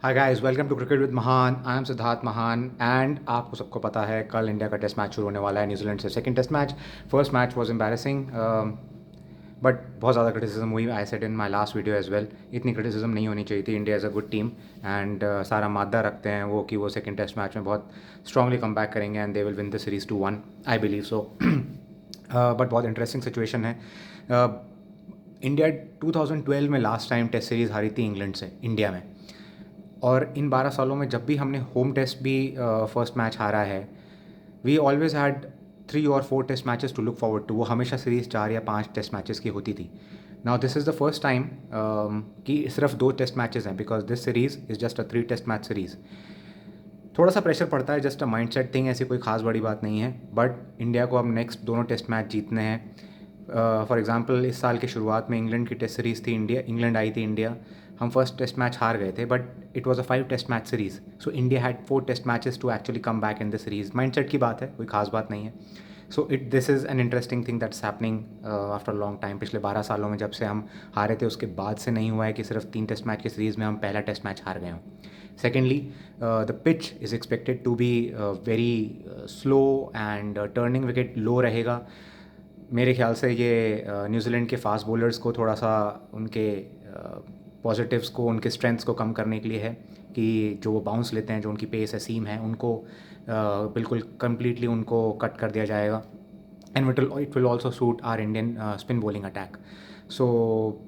Hi guys, welcome to cricket with Mahan. I M Siddharth महान and आपको सबको पता है कल इंडिया का टेस्ट मैच शुरू होने वाला है न्यूजीलैंड से। Second test match, first match was embarrassing but बहुत ज़्यादा क्रिटिसिज्म हुई। I said in my last video as well, इतनी क्रिटिसिज्म नहीं होनी चाहिए थी। India is a good team and सारा मादा रखते हैं वो कि वो सेकंड टेस्ट मैच में बहुत स्ट्रांगली कम बैक करेंगे and they will win the series 2-1। I believe so. But बहुत इंटरेस्टिंग सिचुएशन है। इंडिया 2012 में लास्ट टाइम टेस्ट सीरीज़ हारी थी इंग्लैंड से इंडिया में, और इन 12 सालों में जब भी हमने होम टेस्ट भी फर्स्ट मैच हारा है, वी ऑलवेज हैड 3 और 4 test matches to look forward to. वो हमेशा सीरीज़ 4 या 5 टेस्ट मैचेस की होती थी। Now this is the first time कि सिर्फ 2 टेस्ट मैचेस हैं, because this series is just a 3 test match series. थोड़ा सा प्रेशर पड़ता है, just a mind set thing, ऐसी कोई खास बड़ी बात नहीं है। बट इंडिया को अब नेक्स्ट दोनों टेस्ट मैच जीतने हैं। फॉर एग्जांपल इस साल की शुरुआत में इंग्लैंड की टेस्ट सीरीज़ थी, इंग्लैंड आई थी इंडिया। हम फर्स्ट टेस्ट मैच हार गए थे, but it was a 5 test match series, so India had 4 test matches to actually come back in the series. Mind set की बात है, कोई खास बात नहीं है। So this is an interesting thing that's happening after long time. पिछले 12 सालों में जब से हम हारे थे उसके बाद से नहीं हुआ है कि सिर्फ 3 टेस्ट मैच की सीरीज़ में हम पहला टेस्ट मैच हार गए हों। Secondly, the pitch is expected to be very slow and turning wicket low रहेगा। मेरे ख्याल से ये न्यूजीलैंड के फास्ट बॉलर्स को थोड़ा सा उनके पॉजिटिव्स को, उनके स्ट्रेंथ्स को कम करने के लिए है कि जो वो बाउंस लेते हैं, जो उनकी पेस है, सीम है, उनको बिल्कुल कम्प्लीटली उनको कट कर दिया जाएगा। And it will also suit our Indian spin bowling attack. So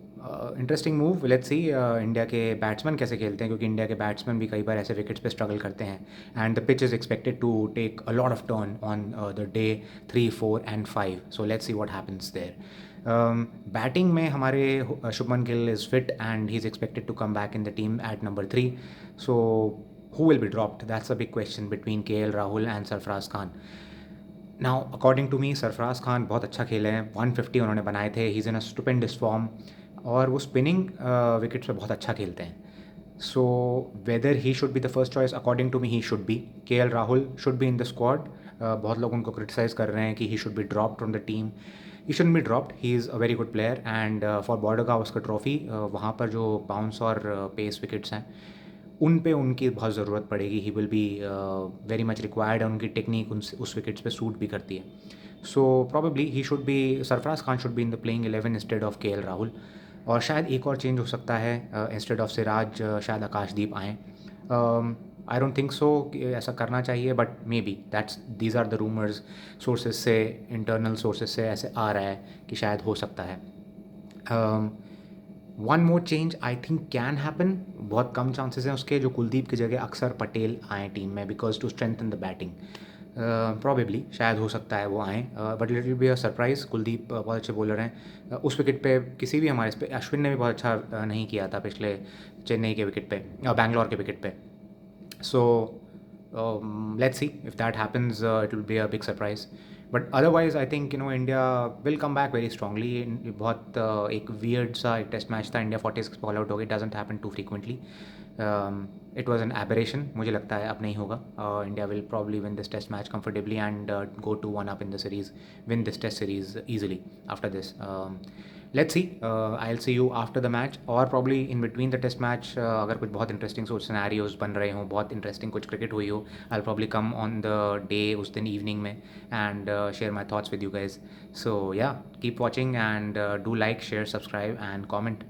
interesting move. Let's see India के बैट्समैन कैसे खेलते हैं, क्योंकि इंडिया के बैट्समैन भी कई बार ऐसे विकेट्स पे स्ट्रगल करते हैं and the pitch is expected to take a lot of turn on the day 3, 4 and 5। So let's see what happens there. Batting में हमारे Shubman Gill is fit and he is expected to come back in the team at number 3। So who will be dropped? That's a big question between KL Rahul and Sarfaraz Khan. Now according to me Sarfaraz Khan बहुत अच्छा खेले हैं। 150 उन्होंने बनाए थे। He is in a stupendous form और वो spinning wickets पे बहुत अच्छा खेलते हैं। So whether he should be the first choice, according to me he should be. KL Rahul should be in the squad. बहुत लोग उनको क्रिटिसाइज़ कर रहे हैं कि he should be dropped from the team. He should be dropped. He is a very good player and for border Gavaskar trophy वहाँ पर जो बाउंस और पेस विकेट्स हैं उन पे उनकी बहुत ज़रूरत पड़ेगी। He will be very much required, उनकी टेक्निक उस विकेट्स पे सूट भी करती है। So probably he should be, Sarfaraz Khan should be in the playing 11 instead of KL Rahul. और शायद एक और चेंज हो सकता है, इंस्टेड ऑफ सिराज शायद आकाशदीप आएँ। आई डोंट थिंक सो कि ऐसा करना चाहिए, but maybe that's these are the rumours. Sources से, इंटरनल सोर्सेज से ऐसे आ रहा है कि शायद हो सकता है। One more change I think can happen, बहुत कम चांसेस हैं उसके, जो कुलदीप की जगह अक्सर पटेल आए टीम में because to strengthen the batting. Probably शायद हो सकता है वो आएँ, but it will be a surprise. Kuldeep बहुत अच्छे बॉलर हैं। उस विकेट पे किसी भी हमारे इस पे अश्विन ने भी बहुत अच्छा नहीं किया था पिछले चेन्नई के विकेट पे, बैंगलोर के विकेट पे। सो let's see if that happens. It will be a big surprise, but otherwise I think India will come back very strongly. बहुत एक weird सा एक टेस्ट मैच था, इंडिया 46 बॉल आउट हो गई। Doesn't happen to frequently. It was an aberration. मुझे लगता है अब नहीं होगा। India will probably win this test match comfortably and go to 1 up in the series, win this test series easily after this. Let's see, I will see you after the match और probably in between the test match. अगर कुछ बहुत interesting सोच scenarios बन रहे हों, बहुत interesting कुछ क्रिकेट हुई हो, I will probably come on the day उस दिन इवनिंग में and share my thoughts with you guys. So yeah, keep watching and do like, share, subscribe and comment.